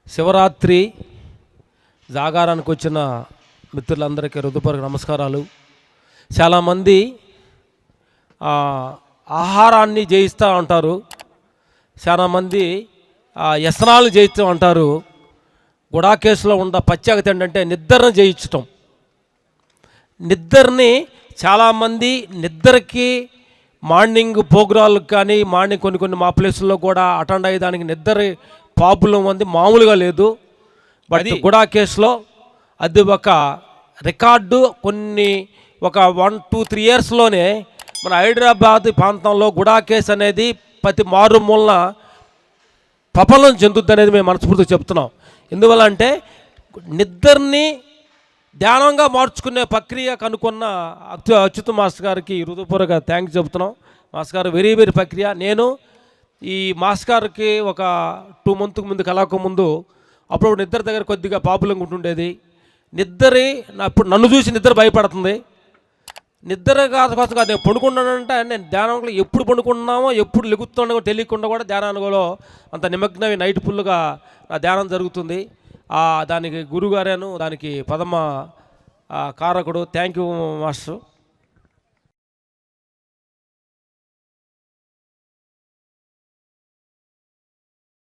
శివరాత్రి జాగారానికి వచ్చిన మిత్రులందరికీ హృదయపూర్వక నమస్కారాలు. చాలామంది ఆహారాన్ని జయిస్తూ ఉంటారు, చాలామంది వ్యసనాలు జయిస్తూ ఉంటారు. గుడాకేసులో ఉన్న ప్రత్యేకత ఏంటంటే నిద్రను జయించటం. నిద్రని చాలామంది నిద్రకి మార్నింగ్ ప్రోగ్రాలకు కానీ మార్నింగ్ కొన్ని మా ప్లేసుల్లో కూడా అటెండ్ అయ్యేదానికి నిద్ర ప్రాబ్లం ఉంది, మామూలుగా లేదు. బట్ గుడాకేసులో అది ఒక రికార్డు. ఒక 1-2-3 ఇయర్స్లోనే మన హైదరాబాద్ ప్రాంతంలో గుడాకేస్ అనేది ప్రతి మారుమూలన ప్రబలం చెందుద్ది అనేది మేము మనస్ఫూర్తిగా చెప్తున్నాం. ఎందువల్ల అంటే నిద్రని ధ్యానంగా మార్చుకునే ప్రక్రియ కనుక్కున్న అచ్యుత మాస్టర్ గారికి హృదయపూర్వక థ్యాంక్స్ చెప్తున్నాం. మాస్టర్ గారు వెరీ ప్రక్రియ. నేను ఈ మాస్టర్ గారికి ఒక 2 months ముందు కలవకముందు అప్పుడు నిద్ర దగ్గర కొద్దిగా పాపులంగా ఉంటుండేది. ఇప్పుడు నన్ను చూసి నిద్ర భయపడుతుంది. నిద్ర కోసం కాదు, నేను పడుకున్నానంటే నేను ధ్యానంలో ఎప్పుడు పడుకున్నామో ఎప్పుడు లెగుతుండో తెలియకుండా కూడా ధ్యానానుగోలో అంత నిమగ్నమే నైట్ ఫుల్గా నా ధ్యానం జరుగుతుంది. దానికి గురుగారేను దానికి ప్రథమ కారకుడు. Thank you master.